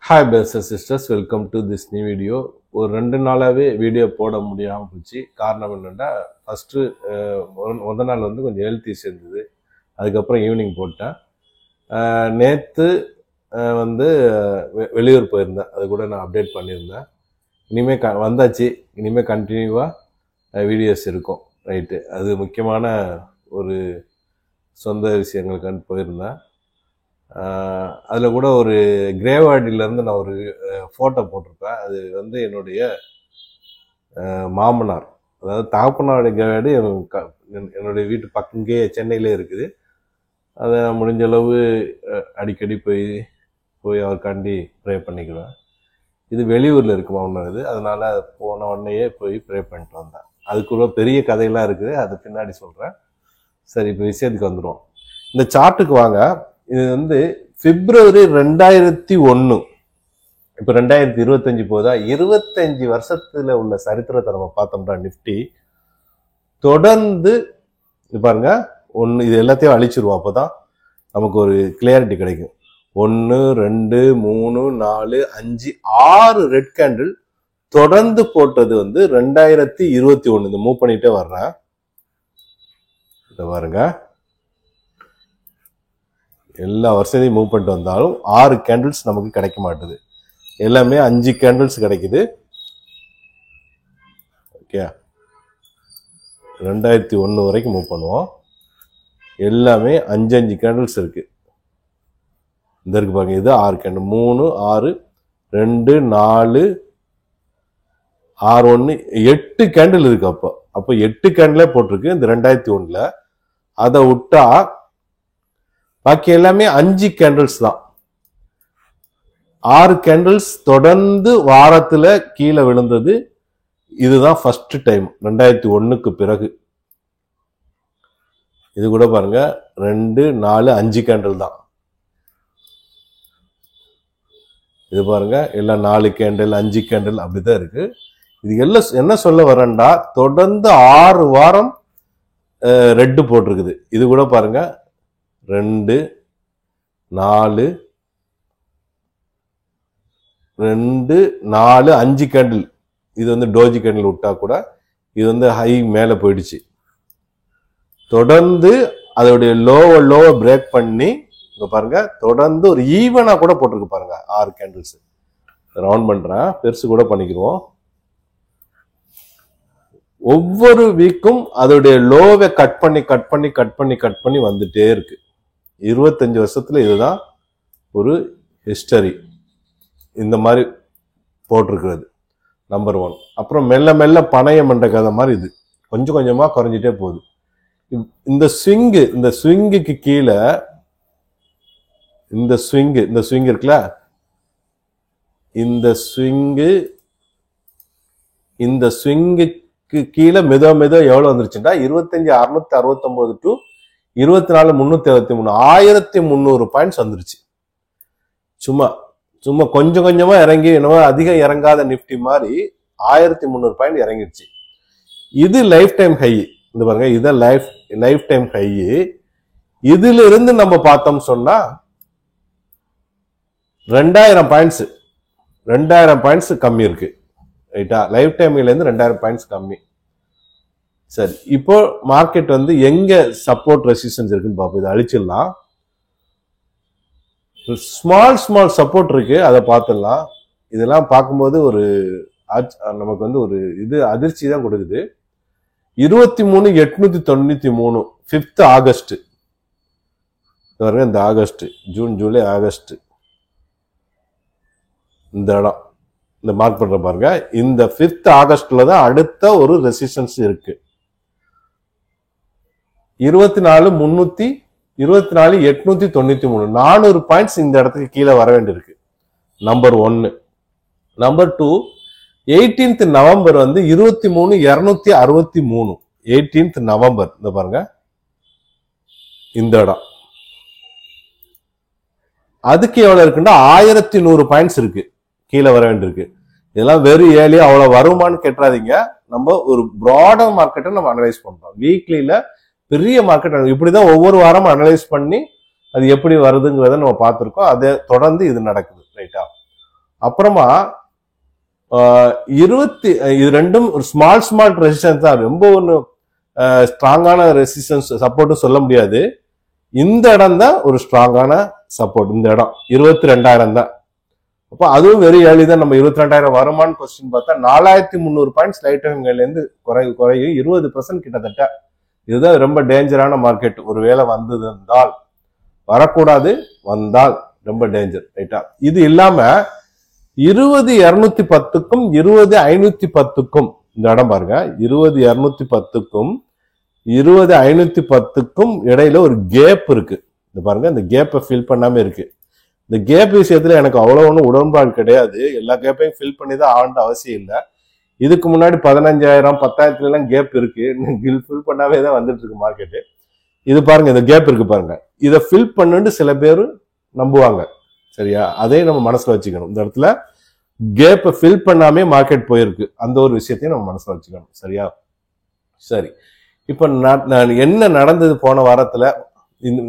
Hi brothers and sisters, welcome to this new video. ஒரு 2 நாளாவே video போட முடியாமல் போச்சு. காரணம் என்னன்னா, ஃபர்ஸ்ட் முதல் நாள் வந்து கொஞ்சம் ஹெல்த் இஷ்யூ இருந்தது. அதுக்கப்புறம் ஈவினிங் போட்டேன். நேற்று வந்து வெளியூர் போயிருந்தேன். அது கூட நான் அப்டேட் பண்ணியிருந்தேன். இனிமேல் வந்தாச்சு. இனிமேல் கண்டினியூவாக வீடியோஸ் இருக்கும். ரைட்டு, அது முக்கியமான ஒரு சொந்த விஷயங்களுக்கு போயிருந்தேன். அதில் கூட ஒரு கிரேவாடியிலேருந்து நான் ஒரு ஃபோட்டோ போட்டிருப்பேன். அது வந்து என்னுடைய மாமனார், அதாவது தகப்பனாருடைய கிரேவாடி என்னுடைய வீட்டு பக்கங்கே சென்னையிலே இருக்குது. அதை முடிஞ்ச அளவு அடிக்கடி போய் அவருக்காண்டி ப்ரே பண்ணிக்குவேன். இது வெளியூரில் இருக்கு மாமனார். இது அதனால் போன உடனேயே போய் ப்ரே பண்ணிட்டு வந்தேன். அதுக்குள்ள பெரிய கதையெல்லாம் இருக்குது, அது பின்னாடி சொல்கிறேன். சரி, இப்போ விஷயத்துக்கு வந்துடுவோம். இந்த சார்ட்டுக்கு வாங்க. இது வந்து பிப்ரவரி 2001, இப்போ 2025 போதா. 25 வருஷத்துல உள்ள சரித்திரத்தை நம்ம பார்த்தோம்னா நிஃப்டி தொடர்ந்து பாருங்க. இது எல்லாத்தையும் அழிச்சிருவோம், அப்போதான் நமக்கு ஒரு கிளியாரிட்டி கிடைக்கும். 1 2 3 4 5 6 ரெட் கேண்டில் தொடர்ந்து போட்டது வந்து 2021. இந்த மூவ் பண்ணிட்டே வர்றேன். இத பாருங்க, எல்லா வருஷத்தையும் மூவ் பண்ணிட்டு வந்தாலும் 6 கேண்டில்ஸ் நமக்கு கிடைக்க மாட்டுது. எல்லாமே 5 கேண்டில்ஸ் கிடைக்குது. ஓகே, 2001 வரைக்கும் மூவ் பண்ணுவோம். எல்லாமே 5 கேண்டில்ஸ் இருக்கு. இந்த இருக்கு பாருங்க, இது 6 கேண்டில். 3 6 2 4 6 1 8 கேண்டில் இருக்கு. அப்போ 8 கேண்டிலே போட்டிருக்கு இந்த 2001. அதை விட்டா பாக்கி எல்லாமே 5 கேண்டில்ஸ் தான். 6 கேண்டில்ஸ் தொடர்ந்து வாரத்துல கீழே விழுந்தது. இதுதான் ஃபர்ஸ்ட் டைம் 2001க்கு பிறகு. இது கூட பாருங்க, 2 4 5 கேண்டில் தான். இது பாருங்க, எல்லாம் 4 கேண்டில் 5 கேண்டில் அப்படிதான் இருக்கு. இது எல்லாம் என்ன சொல்ல வரேன்டா, தொடர்ந்து 6 வாரம் ரெட்டு போட்டிருக்குது. இது கூட பாருங்க, 2 4 2 4 5 கேண்டில். இது வந்து டோஜி கேண்டில் விட்டா கூட இது வந்து ஹை மேல போயிடுச்சு. தொடர்ந்து அதோடைய லோவை பிரேக் பண்ணி இங்க பாருங்க, தொடர்ந்து ஒரு ஈவனா கூட போட்டிருக்கு பாருங்க. 6 கேண்டில்ஸ். ரவுண்ட் பண்றேன், பெருசு கூட பண்ணிக்கிறோம். ஒவ்வொரு வீக்கும் அதோடைய லோவை கட் பண்ணி வந்துட்டே இருக்கு. 25 வருஷத்துல இதுதான் ஒரு ஹிஸ்டரி. இந்த மாதிரி போட்டிருக்கிறது நம்பர் 1. அப்புறம் மெல்ல மெல்ல பணையம் என்ற கதை மாதிரி இது கொஞ்சம் கொஞ்சமா குறைஞ்சிட்டே போகுது. இந்த ஸ்விங்குக்கு கீழே இந்த ஸ்விங் இருக்குல்ல, இந்த ஸ்விங்குக்கு கீழே மெதுவா எவ்வளவு வந்துருச்சுன்னா 25 669 டு 24 373 1300 பாயிண்ட்ஸ் வந்துருச்சு. சும்மா கொஞ்சம் கொஞ்சமா இறங்கி, என்னவோ அதிகம் இறங்காத நிப்டி மாதிரி 1300 பாயிண்ட் இறங்கிடுச்சு. இது லைஃப் டைம் ஹை. இந்த பாருங்க, இது லைஃப் டைம் ஹை. இதுல இருந்து நம்ம பார்த்தோம் சொன்னா 2000 பாயிண்ட்ஸ் கம்மி இருக்கு. ரைட்டா, லைஃப் டைம்ல இருந்து 2000 பாயிண்ட்ஸ் கம்மி. சரி, இப்போ மார்க்கெட் வந்து எங்க சப்போர்ட் ரெசிஸ்டன்ஸ் இருக்குன்னு பார்ப்போம். இதை அழிச்சிடலாம். ஸ்மால் சப்போர்ட் இருக்கு, அதை பார்த்துடலாம். இதெல்லாம் பார்க்கும்போது ஒரு நமக்கு வந்து ஒரு இது அதிர்ச்சி தான் கொடுக்குது. 23,893 5th ஆகஸ்ட். இந்த ஆகஸ்ட், ஜூன் ஜூலை ஆகஸ்ட், இந்த இடம் இந்த மார்க் பண்ற பாருங்க. இந்த 5th ஆகஸ்ட்ல தான் அடுத்த ஒரு ரெசிஸ்டன்ஸ் இருக்கு. 24,893 400 பாயிண்ட்ஸ் இந்த இடத்துக்கு கீழே வர வேண்டியிருக்கு. நம்பர் 1. நம்பர் 2, 18th நவம்பர் வந்து 23,263. 18th நவம்பர் இந்த பாருங்க, இந்த இடம். அதுக்கு எவ்வளவு இருக்குன்னா 1100 பாயிண்ட்ஸ் இருக்கு, கீழே வர வேண்டியிருக்கு. இதெல்லாம் வெறும் ஏழியா அவ்வளவு வருமானு கேட்டுறாதீங்க. நம்ம ஒரு ப்ராடர் மார்க்கெட்டை நம்ம அனலைஸ் பண்றோம். வீக்லியில பெரிய மார்க்கெட் இப்படிதான் ஒவ்வொரு வாரமும் அனலைஸ் பண்ணி அது எப்படி வருதுங்கிறத நம்ம பார்த்துருக்கோம். அதை தொடர்ந்து இது நடக்குது. ரைட்டா, அப்புறமா இது ரெண்டும் ஒரு ஸ்மால் ரெசிஸ்டன்ஸ் தான், ரொம்ப ஒன்று ஸ்ட்ராங்கான ரெசிஸ்டன்ஸ் சப்போர்ட்டும் சொல்ல முடியாது. இந்த இடம் தான் ஒரு ஸ்ட்ராங்கான சப்போர்ட். இந்த இடம் 22,000 தான். அப்போ அதுவும் வெரி ஏர்லி தான். நம்ம 22,000 வருமானு கொஸ்டின் பார்த்தா 4,300 பாயிண்ட்ஸ் லைட் இருந்து குறையும் 20% கிட்டத்தட்ட. இதுதான் ரொம்ப டேஞ்சரான மார்க்கெட். ஒருவேளை வந்தது இருந்தால், வரக்கூடாது, வந்தால் ரொம்ப டேஞ்சர். ரைட்டா? இது இல்லாம 20,210க்கும் 20,510க்கும் இந்த இடம் பாருங்க, 20,210க்கும் 20,510க்கும் இடையில ஒரு கேப் இருக்கு. இந்த பாருங்க, இந்த கேப்பை ஃபில் பண்ணாம இருக்கு. இந்த கேப் விஷயத்துல எனக்கு அவ்வளவு ஒன்றும் உடன்பாடு கிடையாது. எல்லா கேப்பையும் ஃபில் பண்ணி தான் ஆகணும் அவசியம் இல்லை. இதுக்கு முன்னாடி 15,000 10,000 எல்லாம் கேப் இருக்கு, ஃபில் பண்ணாவே தான் வந்துட்டு இருக்கு மார்க்கெட்டு. இது பாருங்க, இந்த கேப் இருக்கு பாருங்க, இதை ஃபில் பண்ணுன்னு சில பேர் நம்புவாங்க. சரியா? அதே நம்ம மனசுல வச்சுக்கணும். இந்த இடத்துல கேப்பை ஃபில் பண்ணாமே மார்க்கெட் போயிருக்கு, அந்த ஒரு விஷயத்தையும் நம்ம மனசுல வச்சுக்கணும். சரியா? சரி, இப்ப என்ன நடந்தது போன வாரத்துல,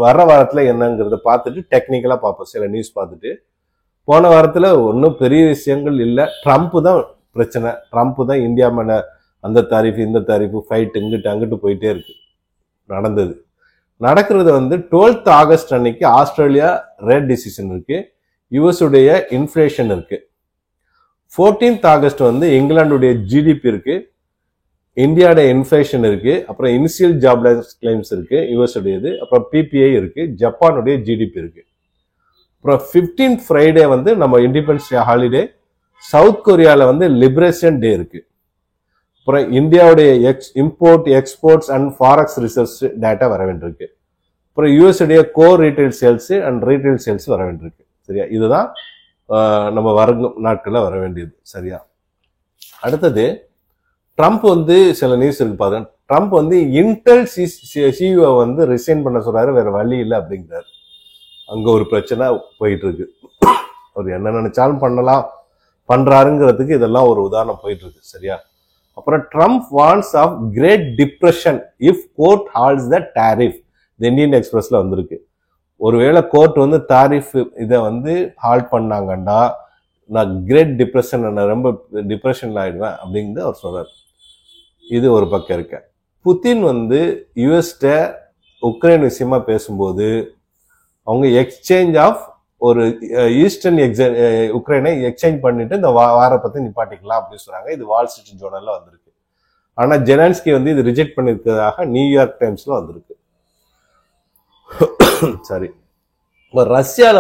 வர வாரத்துல என்னங்கிறத பார்த்துட்டு டெக்னிக்கலா பார்ப்போம். சில நியூஸ் பார்த்துட்டு, போன வாரத்துல ஒன்றும் பெரிய விஷயங்கள் இல்லை. ட்ரம்ப் தான் பிரச்சனை. ட்ரம்ப் தான் இந்தியா மேல அந்த தாரிஃப் இந்த தாரிஃப் ஃபைட் இங்கிட்டு அங்கிட்டு போயிட்டே இருக்கு. நடக்கிறது 12th ஆகஸ்ட் அன்னைக்கு ஆஸ்திரேலியா ரேட் டிசிஷன் இருக்கு, யுஎஸ் உடைய இன்ஃபிளேஷன் இருக்கு. 14th ஆகஸ்ட் இங்கிலாந்துடைய ஜிடிபி இருக்கு, இந்தியாவோட இன்ஃபிளேஷன் இருக்கு, அப்புறம் இனிஷியல் ஜாப்லெஸ் கிளைம்ஸ் இருக்கு யுஎஸ் உடையது, அப்புறம் பிபிஐ இருக்கு, ஜப்பானுடைய ஜிடிபி இருக்கு. அப்புறம் 15th ஃப்ரைடே நம்ம இண்டிபெண்டன்ஸ் டே ஹாலிடே. சவுத் கொரியால லிபரேஷன் டே இருக்கு. அப்புறம் இந்தியாவுடைய import exports and forex research data வர வேண்டியிருக்கு. அப்புறம் யூஎஸ் உடைய core retail sales and retail sales வர வேண்டியிருக்கு. சரியா? இதுதான் நம்ம வரும் நாட்கள்ல வர வேண்டியது. சரியா? அடுத்தது ட்ரம்ப் சில நியூஸ் இருக்கு பாருங்க. ட்ரம்ப் இன்டெல் சிஇஓ ரிசைன் பண்ண சொல்றாரு, வேற வழி இல்லை அப்படிங்கிறாரு. அங்க ஒரு பிரச்சனை போயிட்டு இருக்கு. அவர் என்ன நினைச்சாலும் பண்றாருங்கிறதுக்கு இதெல்லாம் ஒரு உதாரணம் போயிட்டு இருக்கு. சரியா? அப்புறம் Trump warns of great depression if court halts the tariff. இந்த இந்தியன் எக்ஸ்பிரஸ்ல வந்திருக்கு. ஒருவேளை கோர்ட் தாரிஃப் இதை ஹால்ட் பண்ணாங்கண்டா நான் கிரேட் டிப்ரெஷன், நான் ரொம்ப டிப்ரெஷன்ல ஆயிடுவேன் அப்படிங்கிறது அவர் சொல்றாரு. இது ஒரு பக்கம் இருக்க. புதின் யுஎஸ்ட உக்ரைன் விஷயமா பேசும்போது அவங்க எக்ஸ்சேஞ்ச் ஆஃப் ஒரு ஈஸ்டர்ன் உக்ரைனை எக்ஸ்சேஞ்ச் பண்ணிட்டு இந்த வார பத்தி நிப்பாட்டிக்கலாம் அப்படின்னு சொல்றாங்க. இது வால் ஸ்ட்ரீட் ஜோர்னல்ல வந்திருக்கு. ஆனா ஜெலன்ஸ்கி இது ரிஜெக்ட் பண்ணிருக்கிறதாக நியூயார்க் டைம்ஸ்ல வந்திருக்கு. சரி, ரஷ்யால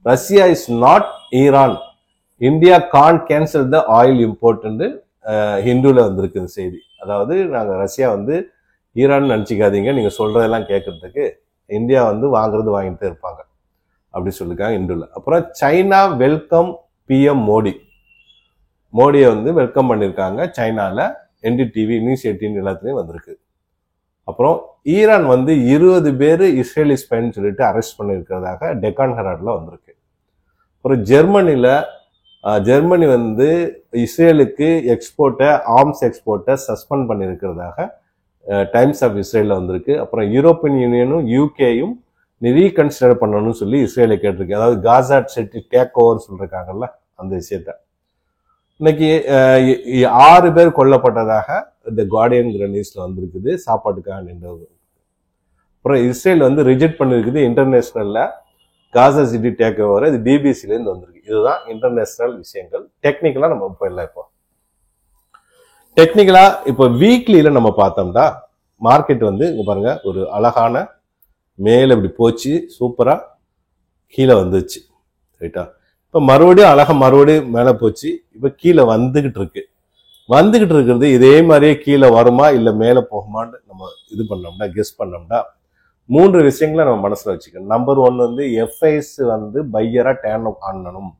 Russia is not Iran, India can cancel the oil import ஹிந்துல வந்திருக்கு இந்த செய்தி. அதாவது நாங்க ரஷ்யா ஈரான் நினைச்சிக்காதீங்க, நீங்க சொல்றதெல்லாம் கேட்கறதுக்கு இந்தியா வாங்குறது வாங்கிட்டு இருப்பாங்க அப்படி சொல்லிருக்காங்க இந்துல. அப்புறம் சைனா வெல்கம் பிஎம் மோடியை வெல்கம் பண்ணிருக்காங்க சைனால. என்டிடிவி நியூஸ் 18 எல்லாத்துலயும் வந்திருக்கு. அப்புறம் ஈரான் 20 பேர் இஸ்ரேலி ஸ்பைன்னு சொல்லிட்டு அரெஸ்ட் பண்ணிருக்கிறதாக டெக்கான் ஹெரால்ட்ல வந்திருக்கு. அப்புறம் ஜெர்மனி இஸ்ரேலுக்கு ஆர்ம்ஸ் எக்ஸ்போர்ட்டை சஸ்பெண்ட் பண்ணிருக்கிறதாக டைம்ஸ் ஆஃப் இஸ்ரேல்ல வந்திருக்கு. அப்புறம் யூரோப்பியன் யூனியனும் யூகேயும் ரீகன்சிடர் பண்ணணும்னு சொல்லி இஸ்ரேலை கேட்டிருக்கு. அதாவது காசா சிட்டி டேக் ஓவர் சொல்றாங்கல்ல, அந்த விஷயத்த. இன்னைக்கு 6 பேர் கொல்லப்பட்டதாக இந்த கார்டியன்கிற நியூஸ்ல வந்திருக்குது, சாப்பாட்டுக்காக நின்றவங்க. அப்புறம் இஸ்ரேல் ரிஜெக்ட் பண்ணிருக்குது இன்டர்நேஷனல்ல காசா சிட்டி டேக் ஓவர். இது பிபிசில இருந்து வந்திருக்கு. இதுதான் இன்டர்நேஷனல் விஷயங்கள். டெக்னிக்கலா நம்ம போயிடலாம். இப்போ வீக்லியில நம்ம பார்த்தோம்னா மார்க்கெட் இங்க பாருங்க, ஒரு அழகான மேல இப்படி போச்சு, சூப்பரா கீழே வந்துச்சு. ரைட்டா? இப்ப மறுபடியும் மேல போச்சு, இப்ப கீழே வந்துகிட்டு இருக்கிறது. இதே மாதிரியே கீழே வருமா இல்ல மேல போகுமான்னு நம்ம இது பண்ணோம்னா, கெஸ் பண்ணோம்னா 3 விஷயங்களை நம்ம மனசுல வச்சுக்கணும். நம்பர் 1 எஃப்ஐஎஸ் பையரா டேர்ன் பண்ணணும்.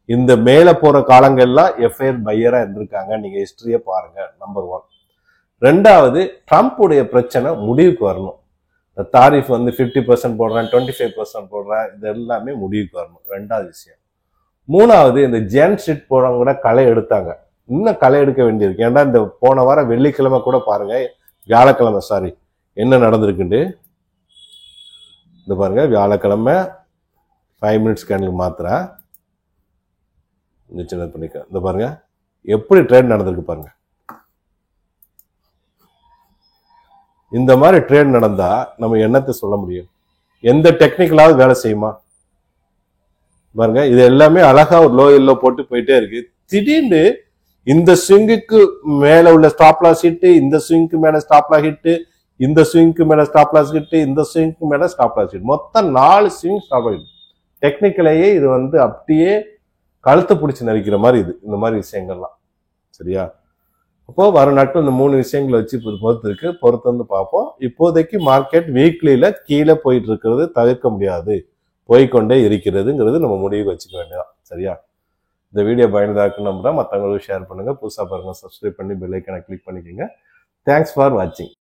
இந்த மேல போற காலங்கள்லாம் எஃப்ஐஆர் பையரா இருந்திருக்காங்க, நீங்க ஹிஸ்டரிய பாருங்க. நம்பர் 1. 2வது, ட்ரம்ப் உடைய பிரச்சனை முடிவுக்கு வரணும். தாரிஃப் 50% போடுறேன், 25% போடுறேன், இது எல்லாமே முடிவுக்கு வரணும். 2வது விஷயம். 3வது, இந்த ஜென் ஸ்ட்ரீட் போறவங்க கூட களை எடுத்தாங்க, இன்னும் களை எடுக்க வேண்டியிருக்கு. ஏன்னா இந்த போன வாரம் வெள்ளிக்கிழமை கூட பாருங்க, வியாழக்கிழமை என்ன நடந்திருக்குண்டு இந்த பாருங்க. வியாழக்கிழமை 5 மினிட்ஸ் கேண்டில் மாத்திர இந்த சின்ன பண்ணிக்க. இந்த பாருங்க எப்படி ட்ரேட் நடந்திருக்கு பாருங்க. இந்த மாதிரி ட்ரேட் நடந்தா நம்ம என்னத்தை சொல்ல முடியும்? எந்த டெக்னிக்கலாவது வேலை செய்யுமா பாருங்க. இது எல்லாமே அழகா ஒரு லோ எல்லோ போட்டு போயிட்டே இருக்கு. திடீர்னு இந்த ஸ்விங்குக்கு மேல உள்ள ஸ்டாப் லாஸ் ஹிட், இந்த ஸ்விங்க்கு மேல ஸ்டாப் லாஸ் ஹிட், இந்த ஸ்விங்க்கு மேல ஸ்டாப் லாஸ் ஹிட், இந்த ஸ்விங்க்கு மேல ஸ்டாப் லாஸ் ஹிட், மொத்தம் 4 ஸ்விங் ஸ்டாப் லாஸ் ஹிட். டெக்னிக்கலையே இது அப்படியே கழுத்தை பிடிச்சி நடிக்கிற மாதிரி இது, இந்த மாதிரி விஷயங்கள்லாம். சரியா? அப்போ வர நாட்கள் இந்த 3 விஷயங்களை வச்சு பொறுத்து இருக்கு, பொறுத்து வந்து பார்ப்போம். இப்போதைக்கு மார்க்கெட் வீக்லியில கீழே போயிட்டு இருக்கிறது தவிர்க்க முடியாது, போய்கொண்டே இருக்கிறதுங்கிறது நம்ம முடிவுக்கு வச்சுக்க வேண்டியதான். சரியா? இந்த வீடியோ பயனுள்ளதா இருக்குன்னு நம்புறேன். மற்றவங்களுக்கு ஷேர் பண்ணுங்க. புதுசாக பாருங்க, சப்ஸ்கிரைப் பண்ணி பெல் ஐக்கானை கிளிக் பண்ணிக்கோங்க. தேங்க்ஸ் ஃபார் வாட்சிங்.